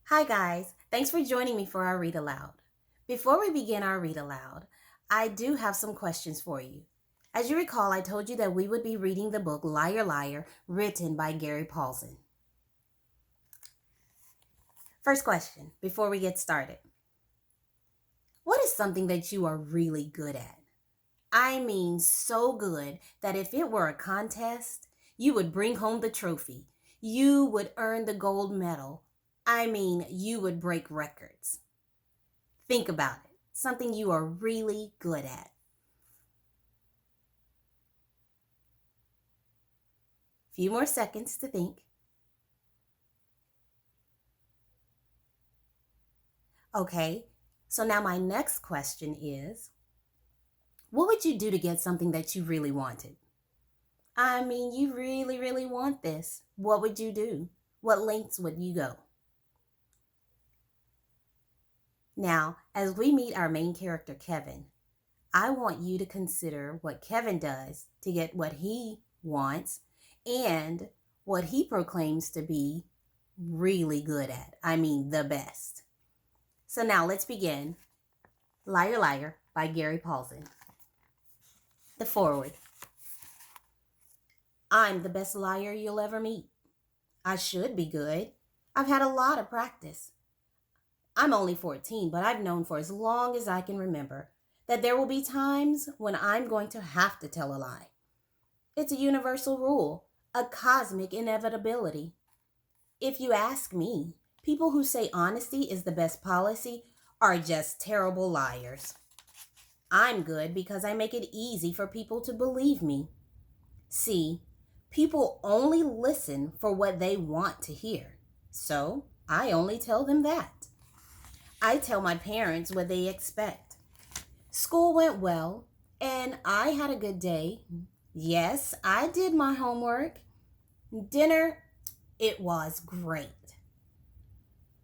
Hi, guys. Thanks for joining me for our read aloud. Before we begin our read aloud, I do have some questions for you. As you recall, I told you that we would be reading the book Liar, Liar, written by Gary Paulsen. First question, before we get started. What is something that you are really good at? I mean, so good that if it were a contest, you would bring home the trophy. You would earn the gold medal. I mean, you would break records. Think about it. Something you are really good at. Few more seconds to think. Okay, so now my next question is, what would you do to get something that you really wanted? I mean, you really, really want this. What would you do? What lengths would you go? Now, as we meet our main character, Kevin, I want you to consider what Kevin does to get what he wants and what he proclaims to be really good at. I mean, the best. So now let's begin. Liar, Liar by Gary Paulsen. The foreword. I'm the best liar you'll ever meet. I should be good. I've had a lot of practice. I'm only 14, but I've known for as long as I can remember that there will be times when I'm going to have to tell a lie. It's a universal rule, a cosmic inevitability. If you ask me, people who say honesty is the best policy are just terrible liars. I'm good because I make it easy for people to believe me. See, people only listen for what they want to hear, so I only tell them that. I tell my parents what they expect. School went well, and I had a good day. Yes, I did my homework. Dinner, it was great.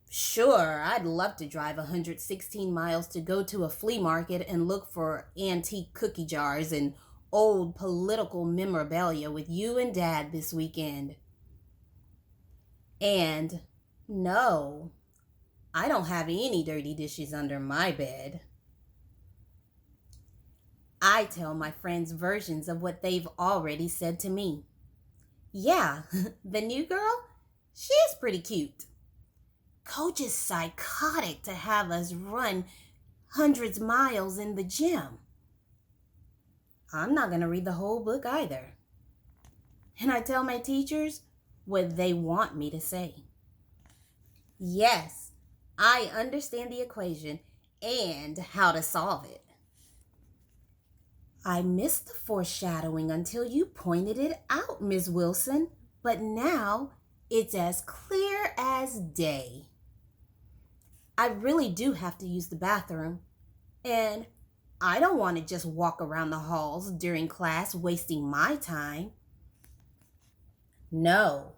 Sure, I'd love to drive 116 miles to go to a flea market and look for antique cookie jars and old political memorabilia with you and Dad this weekend. And no, I don't have any dirty dishes under my bed. I tell my friends versions of what they've already said to me. Yeah, the new girl, she's pretty cute. Coach is psychotic to have us run hundreds of miles in the gym. I'm not going to read the whole book either. And I tell my teachers what they want me to say. Yes, I understand the equation and how to solve it. I missed the foreshadowing until you pointed it out, Miss Wilson, but now it's as clear as day. I really do have to use the bathroom, and I don't want to just walk around the halls during class wasting my time. No,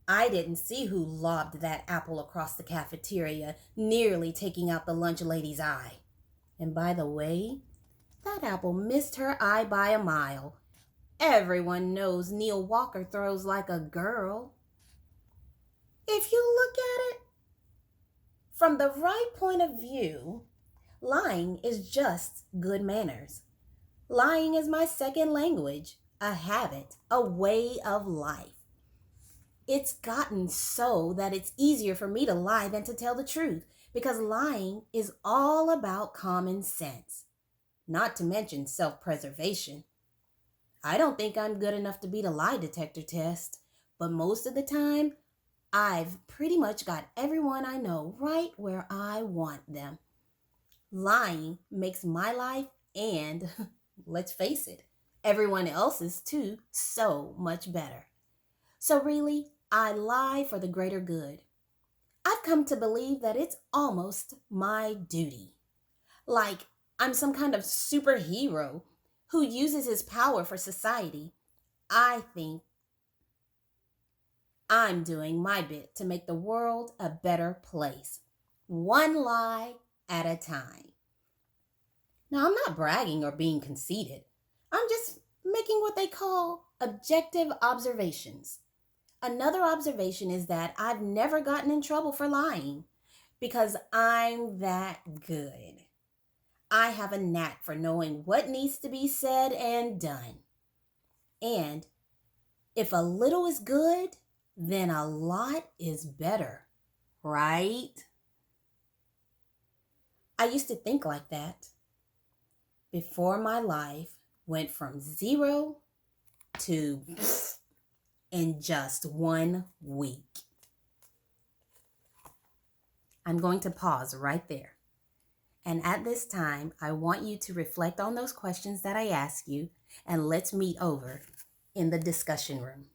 I didn't see who lobbed that apple across the cafeteria, nearly taking out the lunch lady's eye. And by the way, that apple missed her eye by a mile. Everyone knows Neil Walker throws like a girl. If you look at it from the right point of view, lying is just good manners. Lying is my second language, a habit, a way of life. It's gotten so that it's easier for me to lie than to tell the truth because lying is all about common sense, not to mention self-preservation. I don't think I'm good enough to beat a lie detector test, but most of the time, I've pretty much got everyone I know right where I want them. Lying makes my life and, let's face it, everyone else's too, so much better. So really, I lie for the greater good. I've come to believe that it's almost my duty. Like I'm some kind of superhero who uses his power for society. I think I'm doing my bit to make the world a better place, one lie at a time. Now, I'm not bragging or being conceited. I'm just making what they call objective observations. Another observation is that I've never gotten in trouble for lying. because I'm that good. I have a knack for knowing what needs to be said and done. And if a little is good, then a lot is better, right? I used to think like that before my life went from 0 to in just 1 week. I'm going to pause right there. And at this time, I want you to reflect on those questions that I asked you, and let's meet over in the discussion room.